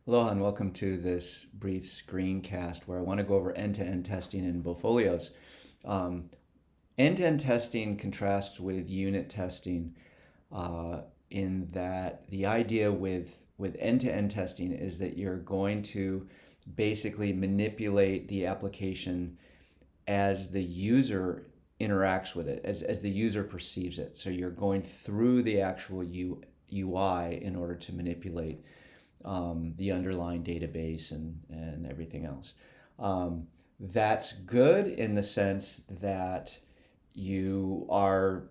Aloha and welcome to this brief screencast where I want to go over end-to-end testing in BowFolios. Um, End-to-end testing contrasts with unit testing in that the idea with end-to-end testing is that you're going to basically manipulate the application as the user interacts with it, as the user perceives it. So you're going through the actual UI in order to manipulate the underlying database and everything else. That's good in the sense that you are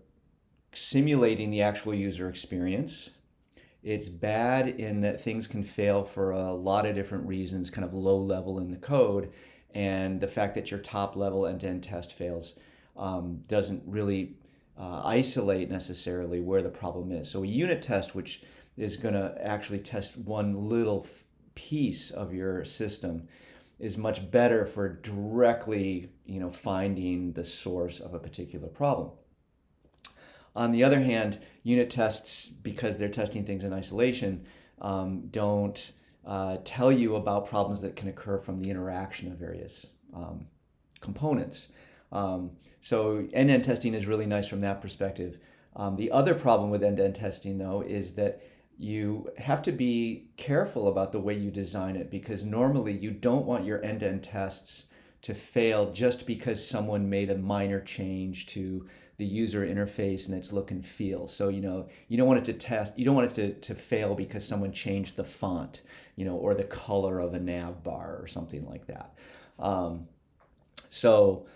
simulating the actual user experience. It's bad in that things can fail for a lot of different reasons, kind of low level in the code. And the fact that your top level end-to-end test fails doesn't really isolate necessarily where the problem is. So a unit test, which is going to actually test one little piece of your system, is much better for directly, finding the source of a particular problem. On the other hand, unit tests, because they're testing things in isolation, don't tell you about problems that can occur from the interaction of various components. So end-to-end testing is really nice from that perspective. The other problem with end-to-end testing, though, is that you have to be careful about the way you design it, because normally you don't want your end-to-end tests to fail just because someone made a minor change to the user interface and its look and feel. So, you don't want it to test, you don't want it to fail because someone changed the font, or the color of a nav bar or something like that. So,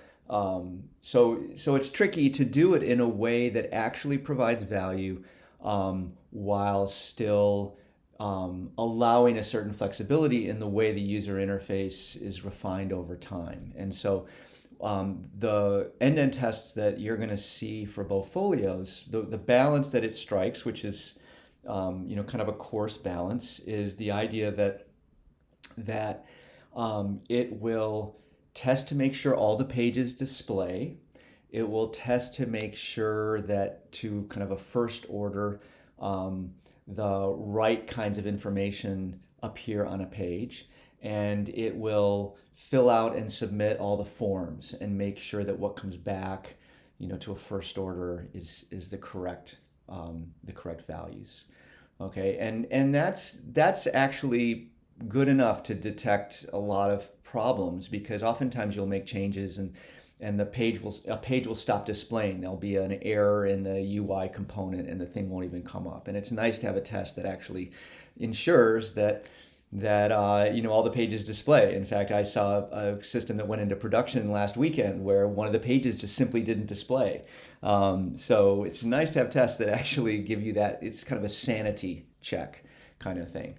so it's tricky to do it in a way that actually provides value, while still allowing a certain flexibility in the way the user interface is refined over time. And so the end-to-end tests that you're going to see for BowFolios, the balance that it strikes, which is kind of a coarse balance, is the idea that it will test to make sure all the pages display. It will test to make sure that, to kind of a first order, the right kinds of information appear on a page. And it will fill out and submit all the forms and make sure that what comes back, to a first order is the correct values. Okay, and that's actually good enough to detect a lot of problems, because oftentimes you'll make changes and a page will stop displaying. There'll be an error in the UI component and the thing won't even come up. And it's nice to have a test that actually ensures that all the pages display. In fact, I saw a system that went into production last weekend where one of the pages just simply didn't display. So it's nice to have tests that actually give you that. It's kind of a sanity check kind of thing.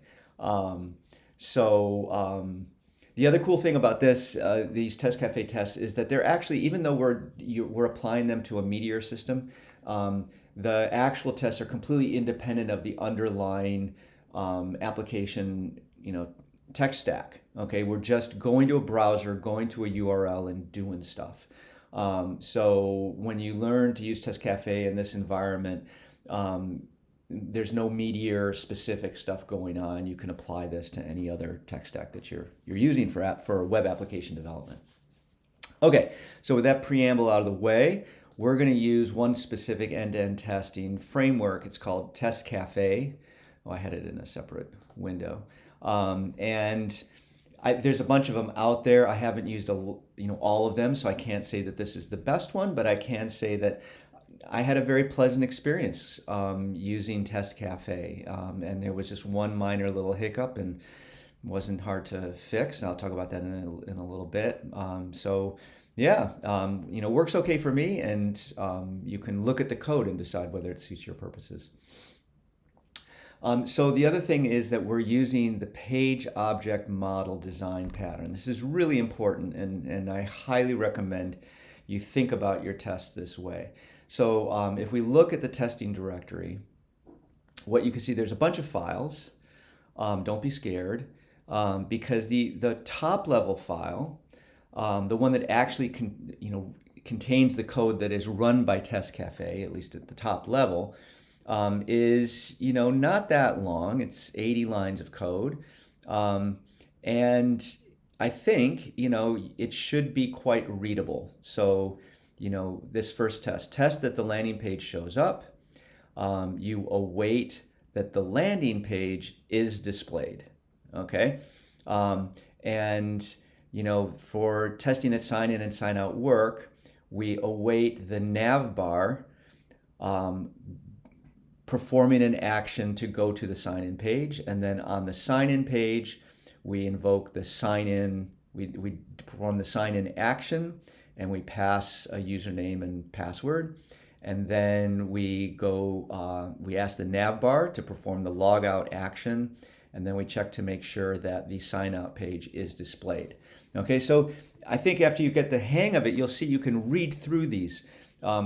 The other cool thing about these TestCafe tests, is that they're actually, even though we're applying them to a Meteor system, the actual tests are completely independent of the underlying application, tech stack. Okay, we're just going to a browser, going to a URL, and doing stuff. So when you learn to use TestCafe in this environment, there's no Meteor specific stuff going on. You can apply this to any other tech stack that you're using for web application development. Okay, so with that preamble out of the way, we're going to use one specific end-to-end testing framework. It's called TestCafe. Oh, I had it in a separate window, there's a bunch of them out there. I haven't used all of them, so I can't say that this is the best one, but I can say that I had a very pleasant experience using TestCafe, and there was just one minor little hiccup, and wasn't hard to fix. And I'll talk about that in a little bit. Works okay for me, and you can look at the code and decide whether it suits your purposes. So the other thing is that we're using the page object model design pattern. This is really important, and I highly recommend you think about your tests this way. So if we look at the testing directory, what you can see, there's a bunch of files. Don't be scared, because the top level file, the one that actually contains the code that is run by TestCafe, at least at the top level, is not that long. It's 80 lines of code. And I think, it should be quite readable. So, this first test that the landing page shows up. You await that the landing page is displayed. Okay. Um, and, for testing that sign in and sign out work, we await the nav bar um, performing an action to go to the sign in page. And then on the sign in page, we invoke the sign in, we perform the sign in action, and we pass a username and password. And then we ask the nav bar to perform the logout action. And then we check to make sure that the sign out page is displayed. Okay, so I think after you get the hang of it, you'll see you can read through these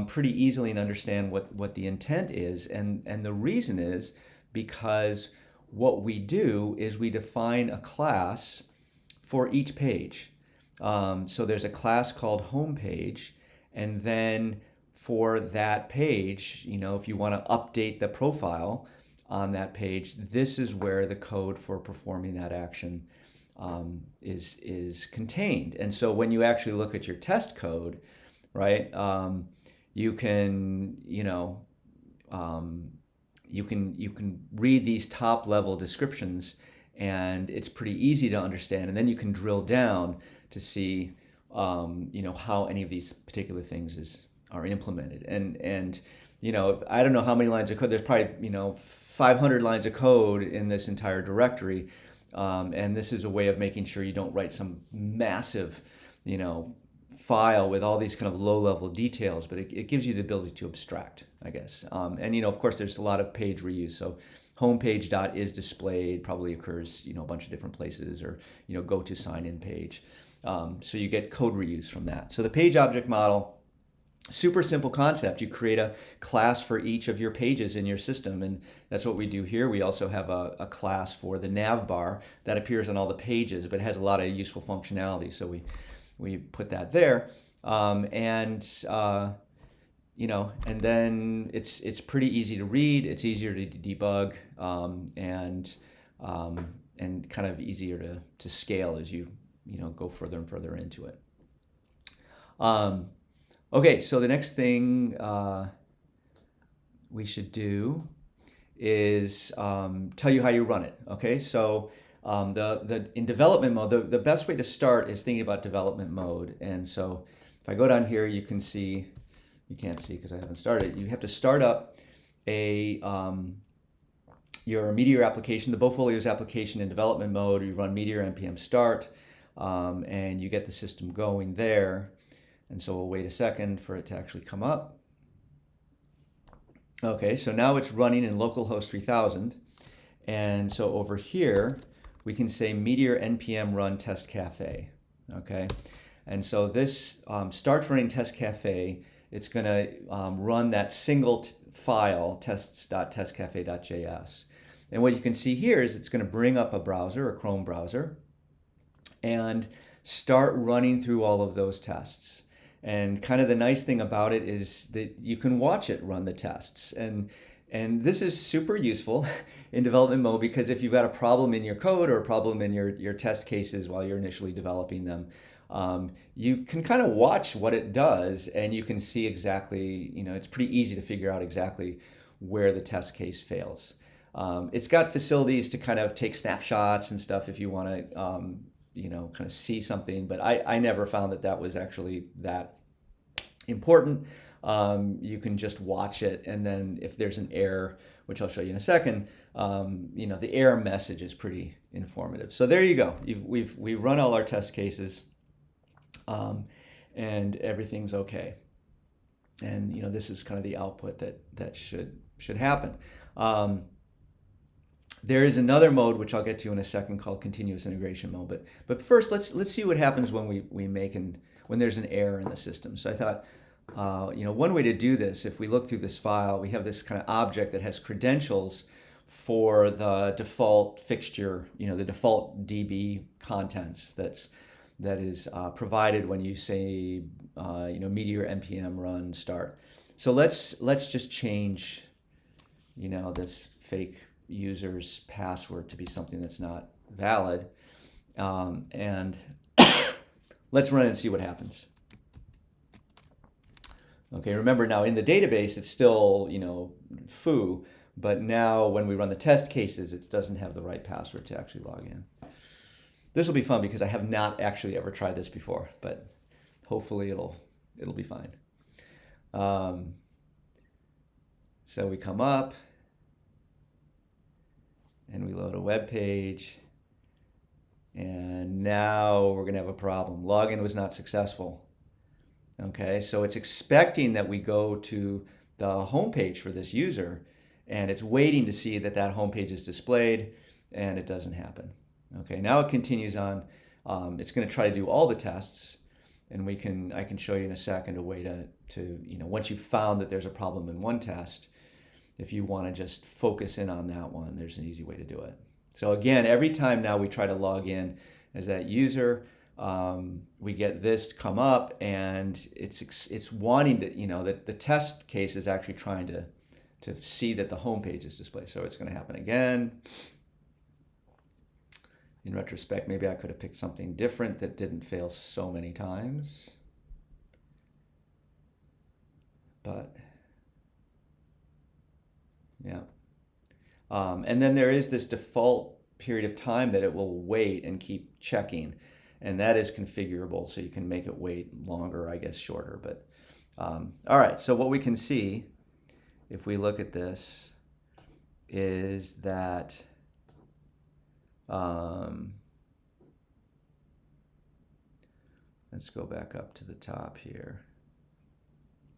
pretty easily and understand what the intent is. And the reason is because what we do is we define a class for each page. So there's a class called homepage, and then for that page, if you want to update the profile on that page, this is where the code for performing that action is contained. And so when you actually look at your test code, right, you can you can read these top level descriptions, and it's pretty easy to understand. And then you can drill down to see how any of these particular things are implemented. And I don't know how many lines of code. There's probably 500 lines of code in this entire directory, and this is a way of making sure you don't write some massive file with all these kind of low-level details, but it gives you the ability to abstract, I guess. And of course, there's a lot of page reuse. So homepage dot is displayed probably occurs a bunch of different places, or go to sign in page. So you get code reuse from that. So the page object model, super simple concept. You create a class for each of your pages in your system, and that's what we do here. We also have a class for the nav bar that appears on all the pages, but has a lot of useful functionality. So we put that there, and then it's pretty easy to read. It's easier to debug, and kind of easier to scale as you go further and further into it. Okay, so the next thing we should do is tell you how you run it. Okay, so in development mode, the best way to start is thinking about development mode. And so if I go down here, you can see, you can't see because I haven't started. You have to start up your Meteor application, the BowFolios application in development mode. You run Meteor npm start, and you get the system going there. And so we'll wait a second for it to actually come up. Okay, so now it's running in localhost 3000. And so over here, we can say Meteor npm run TestCafe. Okay, and so this starts running TestCafe. It's going to run that single file, tests.testcafe.js. And what you can see here is it's going to bring up a browser, a Chrome browser, and start running through all of those tests. And kind of the nice thing about it is that you can watch it run the tests. And this is super useful in development mode, because if you've got a problem in your code or a problem in your test cases while you're initially developing them, you can kind of watch what it does, and you can see exactly, it's pretty easy to figure out exactly where the test case fails. It's got facilities to kind of take snapshots and stuff if you want to kind of see something, but I never found that was actually that important. You can just watch it, and then if there's an error, which I'll show you in a second, the error message is pretty informative. So there you go. We run all our test cases, and everything's okay. And this is kind of the output that should happen. There is another mode which I'll get to in a second called continuous integration mode. But first, let's see what happens when when there's an error in the system. So I thought, one way to do this, if we look through this file, we have this kind of object that has credentials for the default fixture, the default DB contents that is provided when you say, Meteor npm run start. So let's just change, this fake user's password to be something that's not valid. And let's run it and see what happens. Okay, remember now in the database, it's still, foo, but now when we run the test cases, it doesn't have the right password to actually log in. This will be fun because I have not actually ever tried this before, but hopefully it'll be fine. So we come up and we load a web page, and now we're gonna have a problem. Login was not successful. Okay, so it's expecting that we go to the home page for this user, and it's waiting to see that that home page is displayed, and it doesn't happen. Okay, now it continues on. It's going to try to do all the tests, and I can show you in a second a way to once you've found that there's a problem in one test, if you want to just focus in on that one, there's an easy way to do it. So again, every time now we try to log in as that user, we get this come up, and it's wanting to, that the test case is actually trying to see that the home page is displayed. So it's going to happen again. In retrospect, maybe I could have picked something different that didn't fail so many times. But yeah. And then there is this default period of time that it will wait and keep checking. And that is configurable, so you can make it wait longer, I guess shorter. But all right, so what we can see if we look at this is that let's go back up to the top here.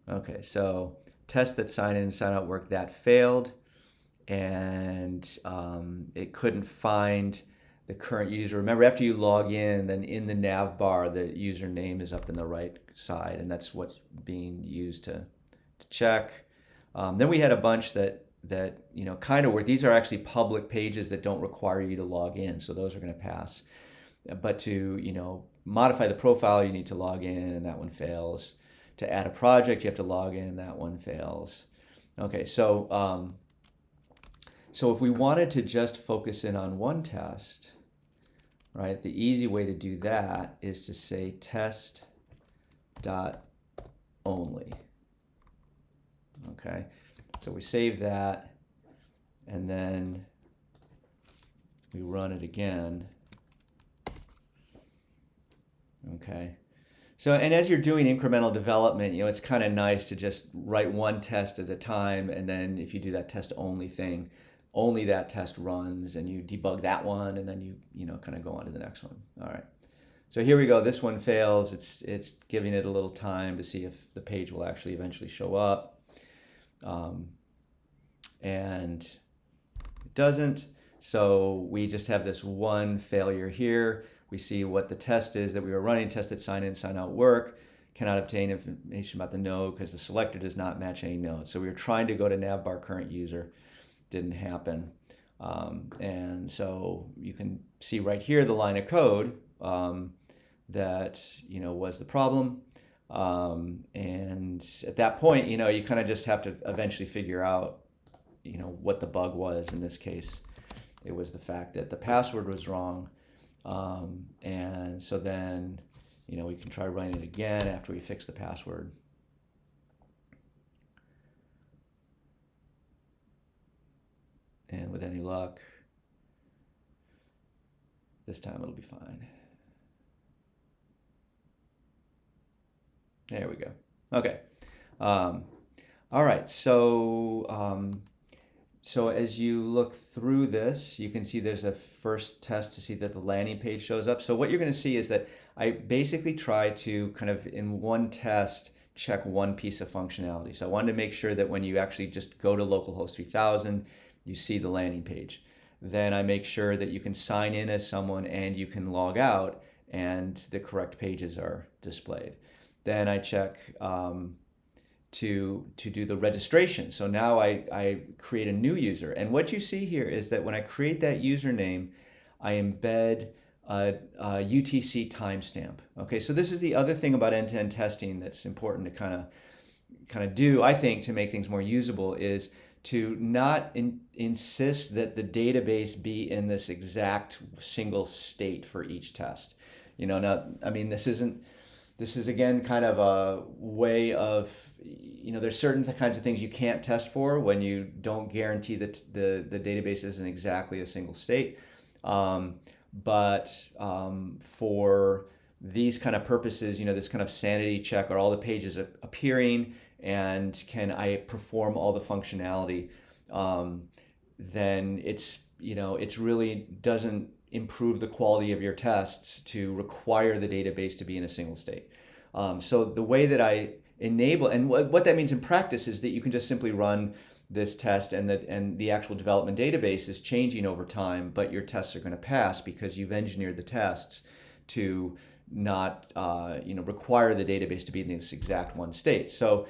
Okay, so test that sign in and sign out work, that failed, and it couldn't find the current user. Remember, after you log in, then in the nav bar, the username is up in the right side, and that's what's being used to check. Then we had a bunch that kind of work. These are actually public pages that don't require you to log in, so those are going to pass. But to modify the profile, you need to log in, and that one fails. To add a project, you have to log in, that one fails. Okay, so so if we wanted to just focus in on one test, right, the easy way to do that is to say test dot only. Okay, so we save that, and then we run it again. Okay, so and as you're doing incremental development, it's kind of nice to just write one test at a time, and then if you do that test only thing, only that test runs, and you debug that one, and then you kind of go on to the next one. All right. So here we go. This one fails. It's giving it a little time to see if the page will actually eventually show up. And it doesn't. So we just have this one failure here. We see what the test is that we were running, test that sign in, sign out work. Cannot obtain information about the node because the selector does not match any node. So we were trying to go to navbar current user. Didn't happen. And so you can see right here the line of code that was the problem. And at that point, you kind of just have to eventually figure out, what the bug was. In this case, it was the fact that the password was wrong. And so then, we can try running it again after we fix the password. And with any luck, this time it'll be fine. There we go. Okay. All right. So as you look through this, you can see there's a first test to see that the landing page shows up. So what you're going to see is that I basically try to kind of in one test check one piece of functionality. So I wanted to make sure that when you actually just go to localhost 3000, you see the landing page. Then I make sure that you can sign in as someone and you can log out and the correct pages are displayed. Then I check to do the registration. So now I create a new user. And what you see here is that when I create that username, I embed a UTC timestamp. Okay, so this is the other thing about end-to-end testing that's important to kind of do, I think, to make things more usable is to not insist that the database be in this exact single state for each test. Now, I mean, this is again kind of a way of, there's certain kinds of things you can't test for when you don't guarantee that the database is in exactly a single state. But for these kind of purposes, this kind of sanity check, are all the pages appearing, and can I perform all the functionality? Then it's really doesn't improve the quality of your tests to require the database to be in a single state. So the way that I enable, and what that means in practice, is that you can just simply run this test, and the actual development database is changing over time, but your tests are going to pass because you've engineered the tests to not require the database to be in this exact one state. So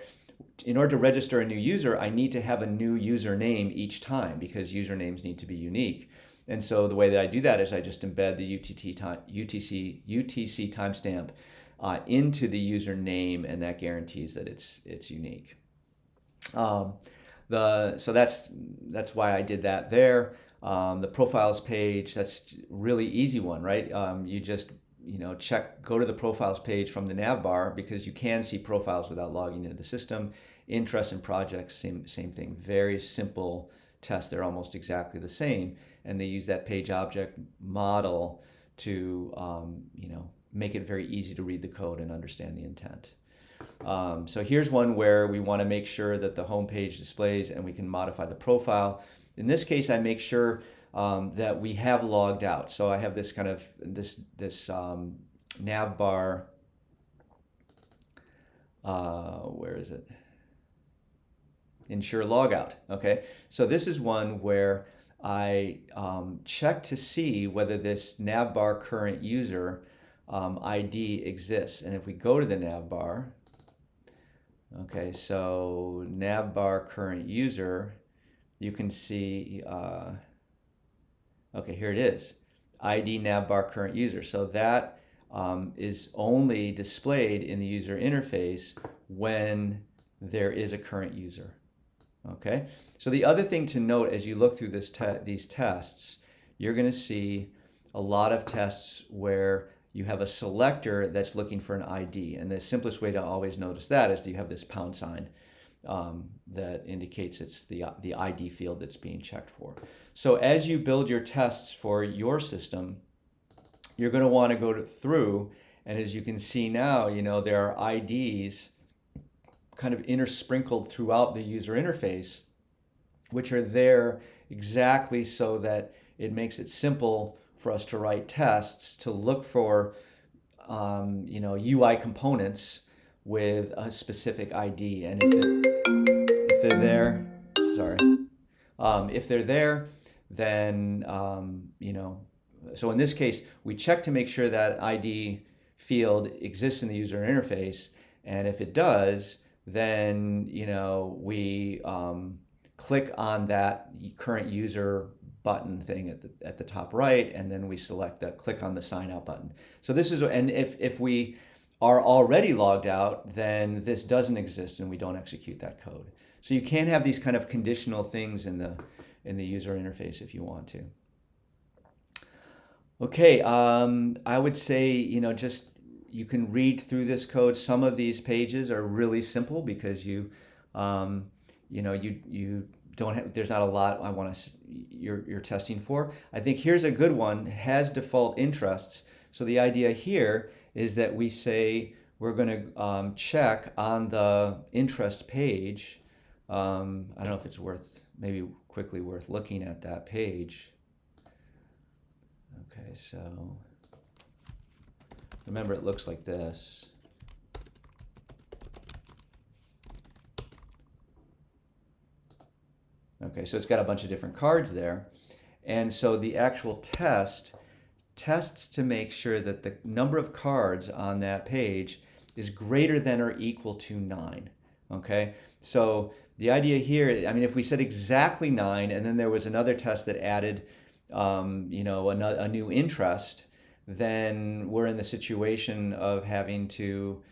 in order to register a new user, I need to have a new username each time, because usernames need to be unique. And so the way that I do that is I just embed the UTC timestamp into the username, and that guarantees that it's unique. So that's why I did that there. The profiles page, that's really easy one, right? You just go to the profiles page from the nav bar, because you can see profiles without logging into the system. Interests and projects, same thing. Very simple tests. They're almost exactly the same, and they use that page object model to make it very easy to read the code and understand the intent. So here's one where we want to make sure that the home page displays, and we can modify the profile. In this case, I make sure that we have logged out. So I have this kind of this nav bar. Where is it? Ensure logout. Okay, so this is one where I check to see whether this nav bar current user ID exists. And if we go to the nav bar, okay, so nav bar current user, you can see, okay, here it is, ID nav bar current user. So that is only displayed in the user interface when there is a current user. Okay, so the other thing to note as you look through these tests, you're going to see a lot of tests where you have a selector that's looking for an ID. And the simplest way to always notice that is that you have this pound sign that indicates it's the ID field that's being checked for. So as you build your tests for your system, you're going to want to go through, and as you can see now, there are IDs kind of intersprinkled throughout the user interface, which are there exactly so that it makes it simple for us to write tests to look for UI components with a specific ID. And if they're there, if they're there, then so in this case, we check to make sure that ID field exists in the user interface, and if it does, then we click on that current user button thing at the top right, and then we select that, click on the sign out button. So this is, and if we are already logged out, then this doesn't exist and we don't execute that code. So you can have these kind of conditional things in the user interface if you want to. Okay, I would say just you can read through this code. Some of these pages are really simple because you don't have, there's not a lot you're testing for. I think here's a good one, has default interests. So the idea here is that we say we're going to check on the interest page. I don't know if it's maybe quickly worth looking at that page. Okay, so remember it looks like this. Okay, so it's got a bunch of different cards there. And so the actual test tests to make sure that the number of cards on that page is greater than or equal to 9. Okay, so the idea here, I mean, if we said exactly 9 and then there was another test that added, a new interest, then we're in the situation of having to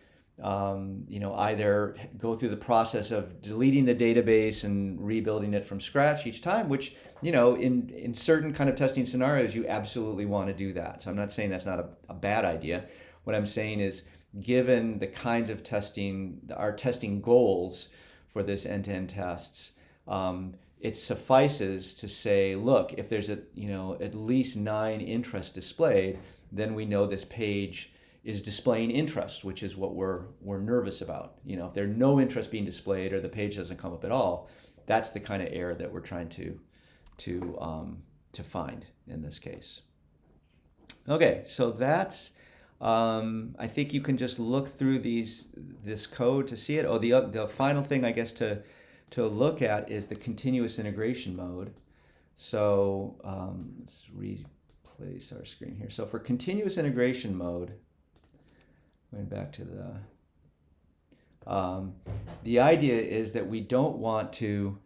either go through the process of deleting the database and rebuilding it from scratch each time, which, in certain kind of testing scenarios, you absolutely want to do that. So I'm not saying that's not a bad idea. What I'm saying is, given the kinds of testing, our testing goals for this end-to-end tests, it suffices to say, look, if there's at least 9 interests displayed, then we know this page is displaying interest, which is what we're nervous about. If there's no interest being displayed or the page doesn't come up at all, that's the kind of error that we're trying to find in this case. Okay, so that's I think you can just look through this code to see it. Oh, the final thing I guess to look at is the continuous integration mode. So let's replace our screen here. So for continuous integration mode, going back to the idea is that we don't want to,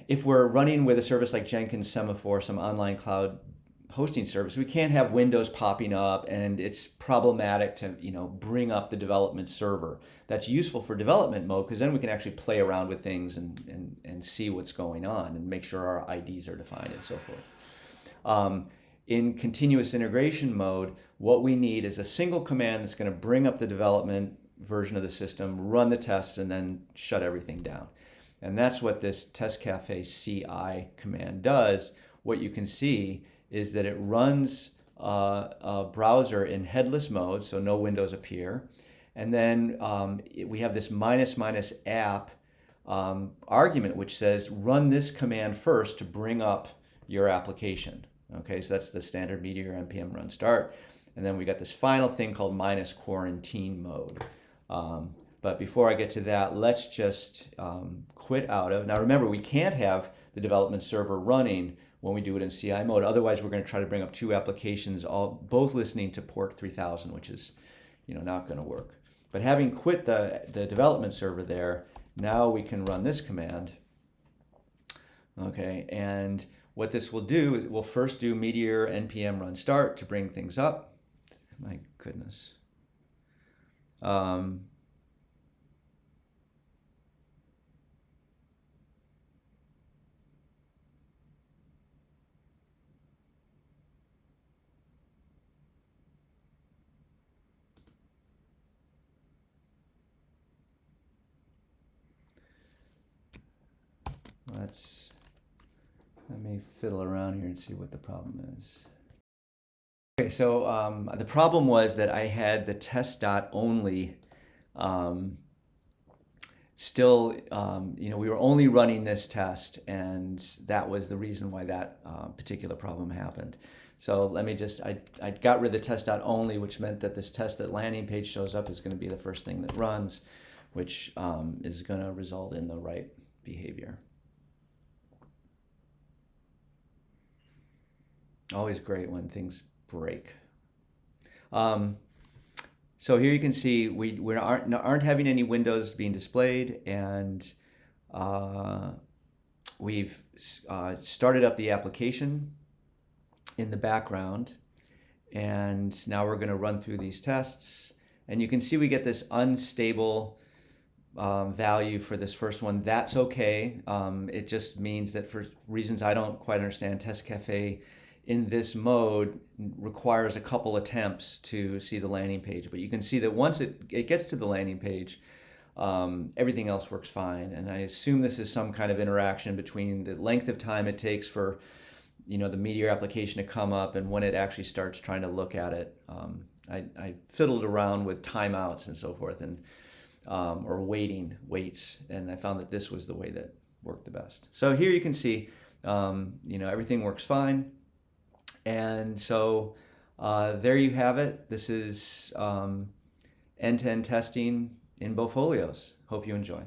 if we're running with a service like Jenkins Semaphore, some online cloud hosting service, we can't have windows popping up and it's problematic to bring up the development server. That's useful for development mode because then we can actually play around with things and see what's going on and make sure our IDs are defined and so forth. In continuous integration mode, what we need is a single command that's going to bring up the development version of the system, run the tests, and then shut everything down. And that's what this TestCafe CI command does. What you can see is that it runs a browser in headless mode, so no windows appear. And then we have this --app argument, which says run this command first to bring up your application. Okay, so that's the standard meteor npm run start. And then we got this final thing called -quarantine mode. But before I get to that, let's just quit out of. Now remember, we can't have the development server running when we do it in CI mode. Otherwise, we're going to try to bring up 2 applications, both listening to port 3000, which is not going to work. But having quit the development server there, now we can run this command. Okay, and what this will do is we'll first do meteor npm run start to bring things up. My goodness. Let me fiddle around here and see what the problem is. Okay, so the problem was that I had the test.only still, we were only running this test, and that was the reason why that particular problem happened. So let me just, I got rid of the test.only, which meant that this test that landing page shows up is going to be the first thing that runs, which is going to result in the right behavior. Always great when things break. So here you can see we aren't having any windows being displayed, and we've started up the application in the background, and now we're going to run through these tests, and you can see we get this unstable value for this first one. That's okay. It just means that for reasons I don't quite understand, TestCafe in this mode requires a couple attempts to see the landing page. But you can see that once it gets to the landing page, everything else works fine. And I assume this is some kind of interaction between the length of time it takes for the Meteor application to come up and when it actually starts trying to look at it. I fiddled around with timeouts and so forth, and or waits, and I found that this was the way that worked the best. So here you can see, everything works fine. And so there you have it. This is end-to-end testing in BowFolios. Hope you enjoy.